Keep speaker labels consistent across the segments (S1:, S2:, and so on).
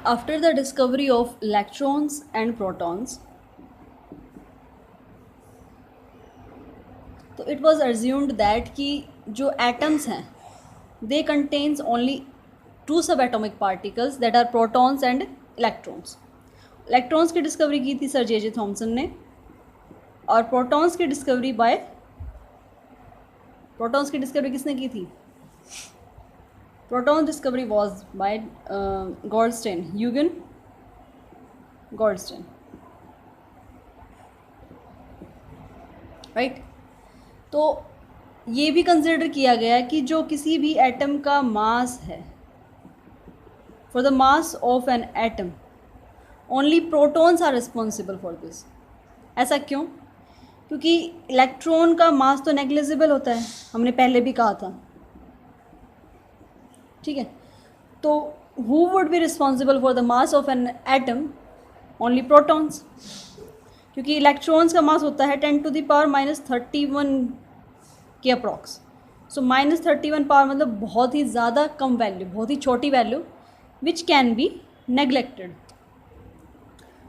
S1: after the discovery of electrons and protons, तो it was assumed that कि जो atoms हैं they contains only two subatomic particles that are protons and electrons. Electrons की discovery की थी sir J Thomson ने, और protons की डिस्कवरी किसने की थी? Proton discovery was by Goldstein, Eugen Goldstein, right. तो ये भी कंसिडर किया गया कि जो किसी भी एटम का मास है, for the mass of an atom only protons are responsible for this. ऐसा क्यों? क्योंकि इलेक्ट्रॉन का मास तो नेग्लिजिबल होता है, हमने पहले भी कहा था, ठीक है. तो who would be responsible for the mass of an atom? Only protons, क्योंकि इलेक्ट्रॉन्स का मास होता है 10⁻31 के अप्रॉक्स. सो -31 पावर मतलब बहुत ही ज़्यादा कम वैल्यू, बहुत ही छोटी value which can be neglected.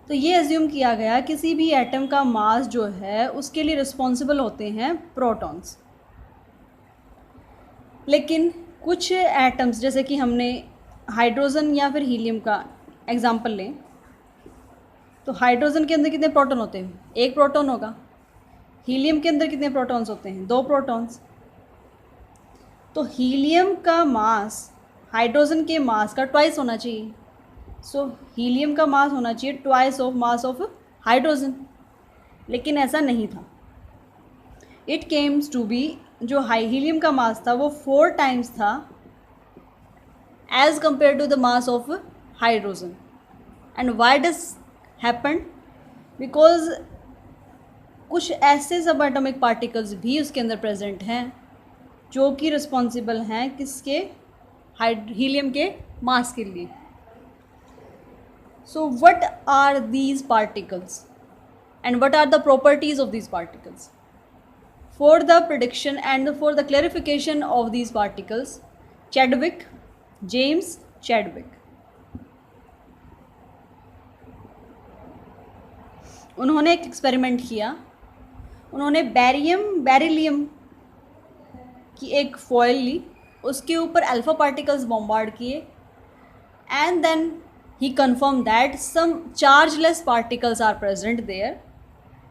S1: तो ये एज्यूम किया गया किसी भी एटम का मास जो है उसके लिए रिस्पॉन्सिबल होते हैं प्रोटॉन्स. लेकिन कुछ एटम्स, जैसे कि हमने हाइड्रोजन या फिर हीलियम का एग्जांपल लें, तो हाइड्रोजन के अंदर कितने प्रोटॉन होते हैं? एक प्रोटॉन होगा. हीलियम के अंदर कितने प्रोटॉन्स होते हैं? 2 प्रोटॉन्स. तो हीलियम का मास हाइड्रोजन के मास का ट्वाइस होना चाहिए. सो हीलियम का मास होना चाहिए twice of mass of hydrogen, लेकिन ऐसा नहीं था. इट केम्स टू बी, जो हीलियम का मास था वो 4 टाइम्स था as compare to the mass of hydrogen. And why does happen? Because कुछ ऐसे सब एटॉमिक पार्टिकल्स भी उसके अंदर प्रेजेंट हैं जो कि रिस्पॉन्सिबल हैं किसके? हीलियम के मास के लिए. So what are these particles and what are the properties of these particles? For the prediction and for the clarification of these particles, James Chadwick, उन्होंने एक एक्सपेरिमेंट किया. उन्होंने बेरिलियम की एक फॉयल ली, उसके ऊपर अल्फा पार्टिकल्स बॉम्बार्ड किए, and then he confirmed that some chargeless particles are present there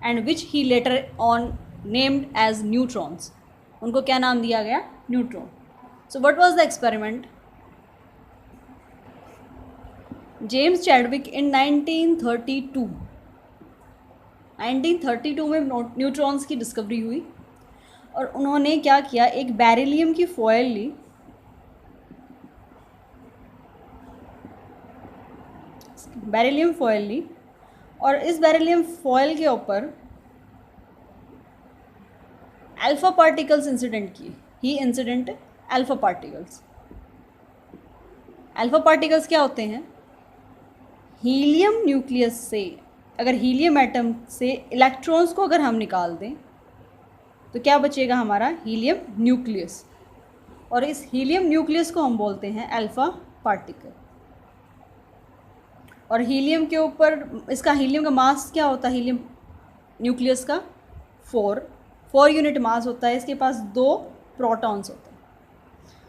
S1: and which he later on named as neutrons. उनको क्या नाम दिया गया? Neutron. So what was the experiment? James Chadwick in 1932 में neutrons की discovery हुई, और उन्होंने क्या किया, एक बेरिलियम की फॉयल ली, बेरिलियम फॉयल ली, और इस बेरिलियम फॉयल के ऊपर अल्फा पार्टिकल्स इंसिडेंट किए. He incident alpha particles. Alpha particles क्या होते हैं? हीलियम न्यूक्लियस से, अगर हीलियम एटम से इलेक्ट्रॉन्स को अगर हम निकाल दें तो क्या बचेगा? हमारा हीलियम न्यूक्लियस. और इस हीलियम न्यूक्लियस को हम बोलते हैं अल्फा पार्टिकल. और हीलियम के ऊपर इसका हीलियम का मास क्या होता है? हीलियम न्यूक्लियस का 4 यूनिट मास होता है. इसके पास 2 प्रोटॉन्स होते हैं.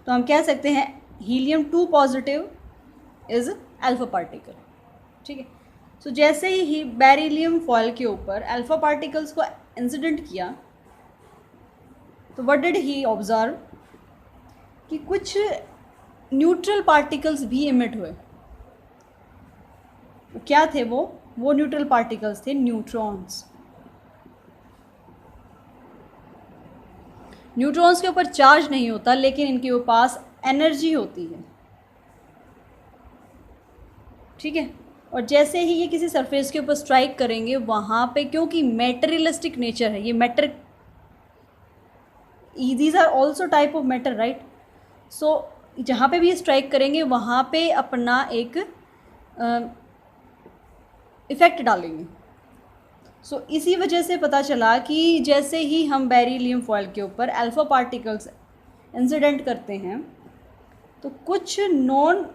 S1: तो हम कह सकते हैं helium 2 positive is alpha particle. ठीक है. सो जैसे ही बेरिलियम फॉयल के ऊपर अल्फा पार्टिकल्स को इंसिडेंट किया, तो व्हाट डिड ही ऑब्जर्व कि कुछ न्यूट्रल पार्टिकल्स भी इमिट हुए. क्या थे वो न्यूट्रल पार्टिकल्स थे न्यूट्रॉन्स. न्यूट्रॉन्स के ऊपर चार्ज नहीं होता, लेकिन इनके पास एनर्जी होती है. ठीक है. और जैसे ही ये किसी सरफेस के ऊपर स्ट्राइक करेंगे, वहाँ पे क्योंकि मेटेरियलिस्टिक नेचर है, ये matter, these are also type of matter, right. So जहाँ पे भी ये स्ट्राइक करेंगे वहाँ पे अपना एक इफ़ेक्ट डालेंगे. सो इसी वजह से पता चला कि जैसे ही हम बेरिलियम फॉयल के ऊपर अल्फा पार्टिकल्स इंसिडेंट करते हैं, तो कुछ नॉन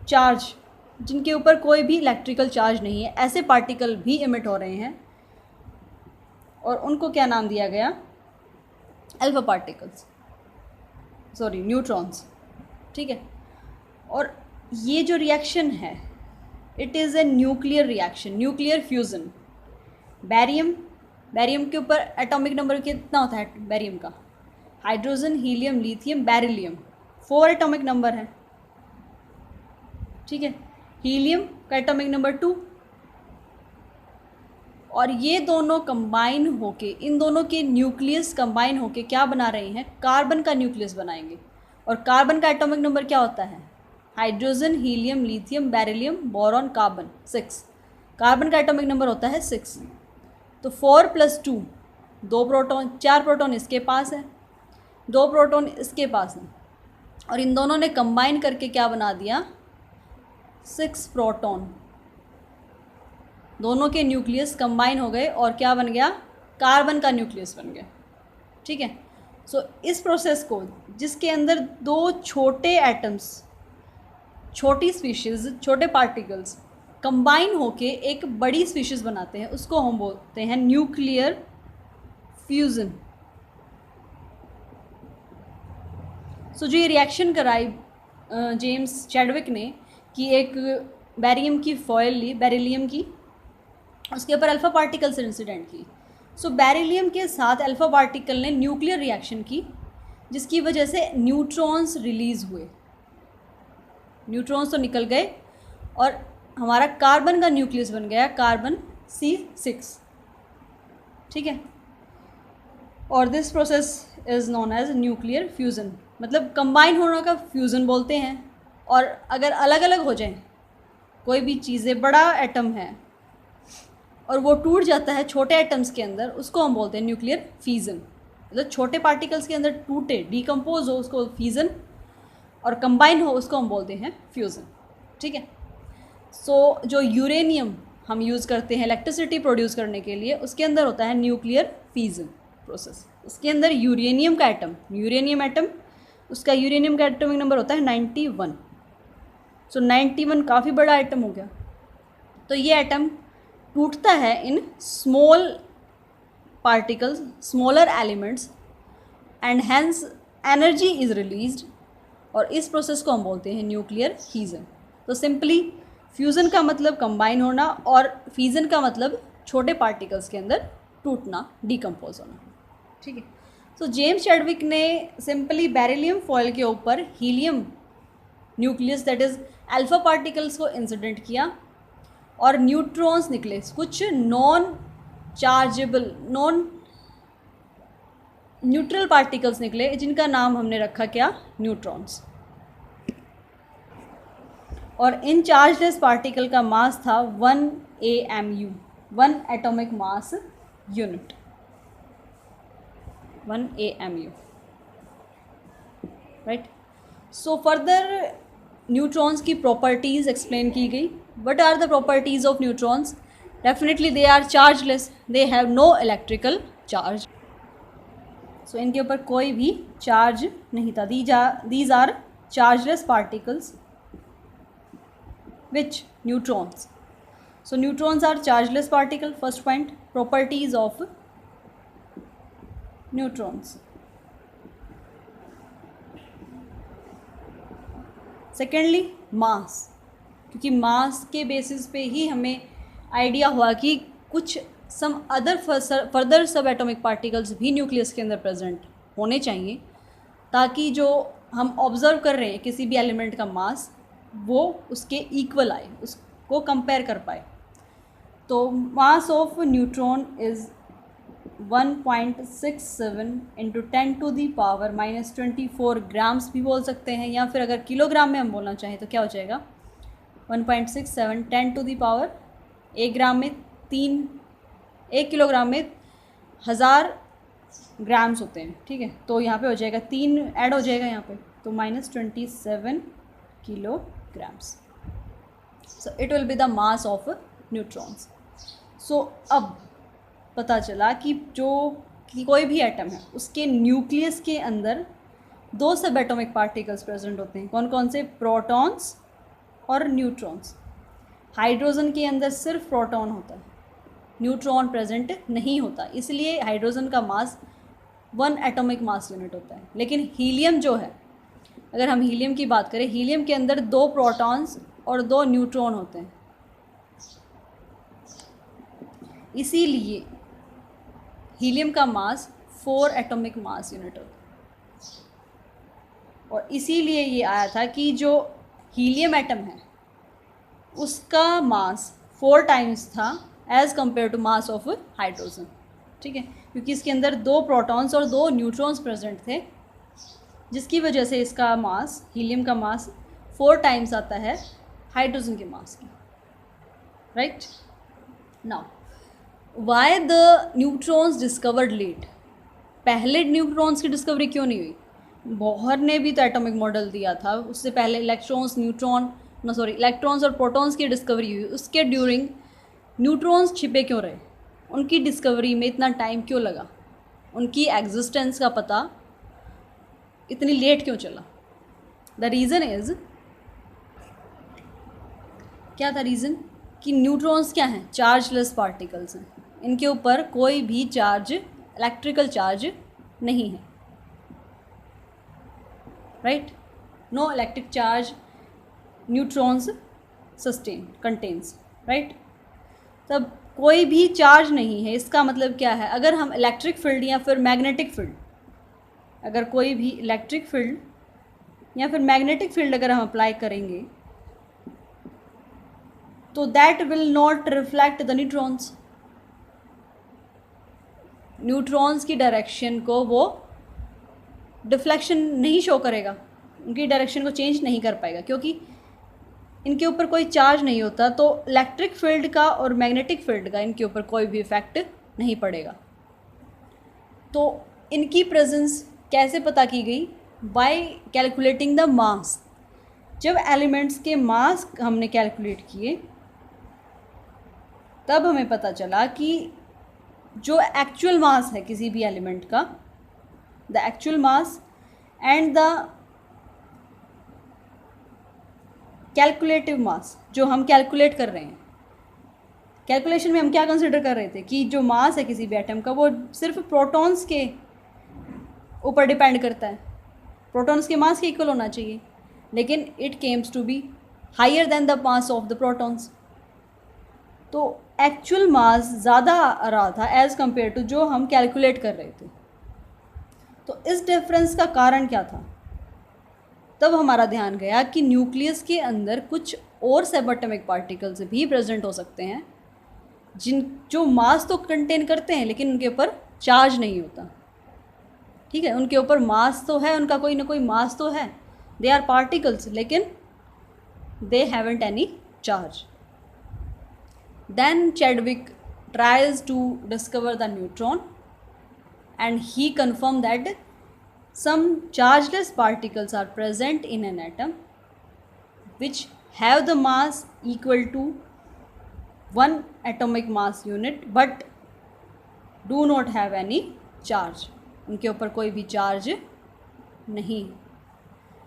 S1: चार्ज जिनके ऊपर कोई भी इलेक्ट्रिकल चार्ज नहीं है, ऐसे पार्टिकल भी इमिट हो रहे हैं और उनको क्या नाम दिया गया? Alpha particles, sorry neutrons. ठीक है, और ये जो रिएक्शन है it is a nuclear reaction, nuclear fusion. Barium के ऊपर एटॉमिक नंबर कितना होता है बैरियम का? Hydrogen, helium, lithium, beryllium, 4 atomic number है। ठीक है, हीलियम का एटॉमिक नंबर 2, और ये दोनों कंबाइन होके, इन दोनों के न्यूक्लियस कंबाइन होके क्या बना रहे हैं? कार्बन का न्यूक्लियस बनाएंगे। और कार्बन का एटॉमिक नंबर क्या होता है? Hydrogen, helium, lithium, beryllium, boron, carbon, 6। Carbon का एटॉमिक नंबर होता है 6। तो 4 + 2, 2 प्रोटॉन, 4 प्रोटॉन इसके पास है, 2 प्रोटॉन इसके पास है, और इन दोनों ने कंबाइन करके क्या बना दिया? 6 प्रोटॉन। दोनों के न्यूक्लियस कंबाइन हो गए और क्या बन गया? कार्बन का न्यूक्लियस बन गया। ठीक है, सो इस प्रोसेस को, जिसके अंदर 2 छोटे एटम्स, छोटी स्पीशीज़, छोटे पार्टिकल्स कंबाइन होके एक बड़ी स्पीशीज़ बनाते हैं, उसको हम बोलते हैं न्यूक्लियर फ्यूज़न। सो जो ये रिएक्शन कराई जेम्स चैडविक ने कि एक बैरियम की फॉयल ली, बेरिलियम की, उसके ऊपर अल्फ़ा पार्टिकल से इंसिडेंट की। सो बेरिलियम के साथ अल्फ़ा पार्टिकल ने न्यूक्लियर रिएक्शन की, जिसकी वजह से न्यूट्रॉन्स रिलीज़ हुए। न्यूट्रॉन्स तो निकल गए और हमारा कार्बन का न्यूक्लियस बन गया कार्बन C6। ठीक है, और this process is known as nuclear fusion. मतलब कंबाइन होने का फ्यूज़न बोलते हैं। और अगर अलग अलग हो जाएं कोई भी चीज़ें, बड़ा एटम है और वो टूट जाता है छोटे एटम्स के अंदर, उसको हम बोलते हैं न्यूक्लियर फ्यूज़न। मतलब छोटे पार्टिकल्स के अंदर टूटे, डिकम्पोज हो, उसको फ्यूज़न, और कंबाइन हो, उसको हम बोलते हैं फ्यूज़न। ठीक है, सो जो यूरेनियम हम यूज़ करते हैं इलेक्ट्रिसिटी प्रोड्यूस करने के लिए, उसके अंदर होता है न्यूक्लियर फ्यूज़न प्रोसेस। उसके अंदर यूरेनियम का एटम, यूरेनियम एटम, उसका यूरेनियम का एटॉमिक नंबर होता है 91। सो 91 काफ़ी बड़ा एटम हो गया। तो ये एटम टूटता है in small particles, smaller elements, and hence energy is released, और इस प्रोसेस को हम बोलते हैं न्यूक्लियर फ्यूज़न। तो सिंपली फ्यूज़न का मतलब कंबाइन होना, और फ्यूज़न का मतलब छोटे पार्टिकल्स के अंदर टूटना, डिकम्पोज होना। ठीक है, सो जेम्स चैडविक ने सिंपली बेरिलियम फॉयल के ऊपर helium nucleus, that is alpha particles को इंसिडेंट किया, और न्यूट्रॉन्स निकले, कुछ non chargeable, non neutral particles निकले, जिनका नाम हमने रखा क्या? न्यूट्रॉन्स। और इन चार्जलेस पार्टिकल का मास था 1 AMU, 1 atomic mass unit, 1 AMU, right. So further neutrons की प्रॉपर्टीज़ एक्सप्लेन की गई। What are the properties of neutrons? Definitely they are chargeless, they have no electrical charge. So इनके ऊपर कोई भी चार्ज नहीं था। These are chargeless particles, which neutrons. So neutrons are chargeless particle, first point. Properties of neutrons. Secondly mass, क्योंकि mass के basis पे ही हमें आइडिया हुआ कि कुछ सम अदर फर्दर सब एटॉमिक पार्टिकल्स भी न्यूक्लियस के अंदर प्रेजेंट होने चाहिए, ताकि जो हम ऑब्ज़र्व कर रहे हैं किसी भी एलिमेंट का मास, वो उसके इक्वल आए, उसको कंपेयर कर पाए। तो mass of neutron is 1.67 × 10⁻⁻24 grams भी बोल सकते हैं, या फिर अगर किलोग्राम में हम बोलना चाहें तो क्या हो जाएगा? 1.67 10⁻, 1 ग्राम में 3, 1 किलोग्राम में 1000 ग्राम्स होते हैं। ठीक है, तो यहाँ पे हो जाएगा 3 ऐड हो जाएगा यहाँ पे, तो -27 kilograms. So it will be the mass of neutrons. So अब पता चला कि कोई भी एटम है उसके न्यूक्लियस के अंदर 2 सब एटॉमिक पार्टिकल्स प्रेजेंट होते हैं। कौन कौन से? प्रोटॉन्स और न्यूट्रॉन्स। हाइड्रोजन के अंदर सिर्फ प्रोटॉन होता है, न्यूट्रॉन प्रेजेंट नहीं होता, इसलिए हाइड्रोजन का मास 1 एटॉमिक मास यूनिट होता है। लेकिन हीलियम जो है, अगर हम हीलियम की बात करें, हीलियम के अंदर 2 प्रोटॉन्स और 2 न्यूट्रॉन होते हैं, इसीलिए हीलियम का मास 4 एटॉमिक मास यूनिट होता है। और इसीलिए ये आया था कि जो हीलियम एटम है उसका मास 4 टाइम्स था as compare to mass of hydrogen, ठीक है, क्योंकि इसके अंदर 2 प्रोटॉन्स और 2 न्यूट्रॉन्स प्रेजेंट थे, जिसकी वजह से इसका मास, हीलियम का मास 4 टाइम्स आता है हाइड्रोजन के मास की, right. Now why the neutrons discovered late, पहले न्यूट्रॉन्स की डिस्कवरी क्यों नहीं हुई? बोहर ने भी तो एटॉमिक मॉडल दिया था, उससे पहले इलेक्ट्रॉन्स और प्रोटॉन्स की डिस्कवरी हुई, उसके ड्यूरिंग न्यूट्रॉन्स छिपे क्यों रहे? उनकी डिस्कवरी में इतना टाइम क्यों लगा? उनकी एग्जिस्टेंस का पता इतनी लेट क्यों चला? द रीज़न इज़, क्या था रीज़न? कि न्यूट्रॉन्स क्या हैं? चार्जलेस पार्टिकल्स हैं, इनके ऊपर कोई भी चार्ज, इलेक्ट्रिकल चार्ज नहीं है, right. No electric charge neutrons contains, right. तब कोई भी चार्ज नहीं है, इसका मतलब क्या है? अगर हम इलेक्ट्रिक फील्ड या फिर मैग्नेटिक फील्ड, अगर कोई भी इलेक्ट्रिक फील्ड या फिर मैग्नेटिक फील्ड अगर हम अप्लाई करेंगे तो that will not reflect the neutrons, neutrons की डायरेक्शन को वो डिफ्लेक्शन नहीं शो करेगा, उनकी डायरेक्शन को चेंज नहीं कर पाएगा, क्योंकि इनके ऊपर कोई चार्ज नहीं होता। तो इलेक्ट्रिक फील्ड का और मैग्नेटिक फील्ड का इनके ऊपर कोई भी इफेक्ट नहीं पड़ेगा। तो इनकी प्रेजेंस कैसे पता की गई? Bye calculating the mass. जब एलिमेंट्स के मास हमने कैलकुलेट किए तब हमें पता चला कि जो एक्चुअल मास है किसी भी एलिमेंट का, the actual mass and the calculative mass, जो हम कैलकुलेट कर रहे हैं, कैलकुलेशन में हम क्या कंसिडर कर रहे थे कि जो मास है किसी भी एटम का वो सिर्फ प्रोटॉन्स के ऊपर डिपेंड करता है, प्रोटॉन्स के मास के इक्वल होना चाहिए, लेकिन it comes to be higher than the mass of the protons. तो एक्चुअल मास ज़्यादा आ रहा था एज़ कम्पेयर टू जो हम कैलकुलेट कर रहे थे। तो इस डिफरेंस का कारण क्या था? तब हमारा ध्यान गया कि न्यूक्लियस के अंदर कुछ और सबएटॉमिक पार्टिकल्स भी प्रेजेंट हो सकते हैं जो मास तो कंटेन करते हैं लेकिन उनके ऊपर चार्ज नहीं होता, ठीक है। उनके ऊपर मास तो है, उनका कोई ना कोई मास तो है, दे आर पार्टिकल्स, लेकिन they haven't any charge. Then Chadwick tries to discover the neutron and he confirmed that some chargeless particles are present in an atom which have the mass equal to 1 atomic mass unit but do not have any charge, उनके ऊपर कोई भी charge नहीं।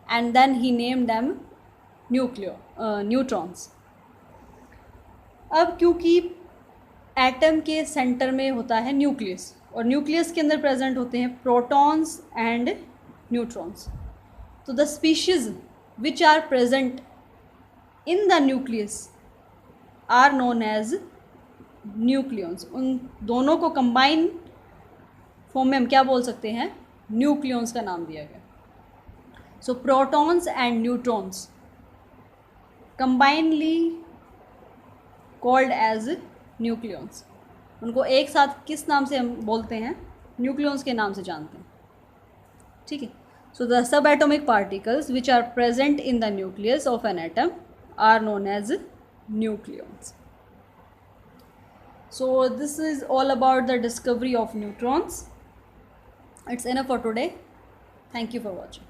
S1: and then he named them neutrons। अब क्योंकि atom के centre में होता है न्यूक्लियस और न्यूक्लियस के अंदर प्रेजेंट होते हैं प्रोटॉन्स एंड न्यूट्रॉन्स, तो the species which are present in the nucleus are known as nucleons. उन दोनों को कंबाइन फॉर्म में हम क्या बोल सकते हैं? न्यूक्लियंस का नाम दिया गया। So protons and neutrons combinely called as nucleons. उनको एक साथ किस नाम से हम बोलते हैं? न्यूक्लियंस के नाम से जानते हैं, ठीक है। So the subatomic particles which are present in the nucleus of an atom are known as nucleons. So this is all about the discovery of neutrons. It's enough for today. Thank you for watching.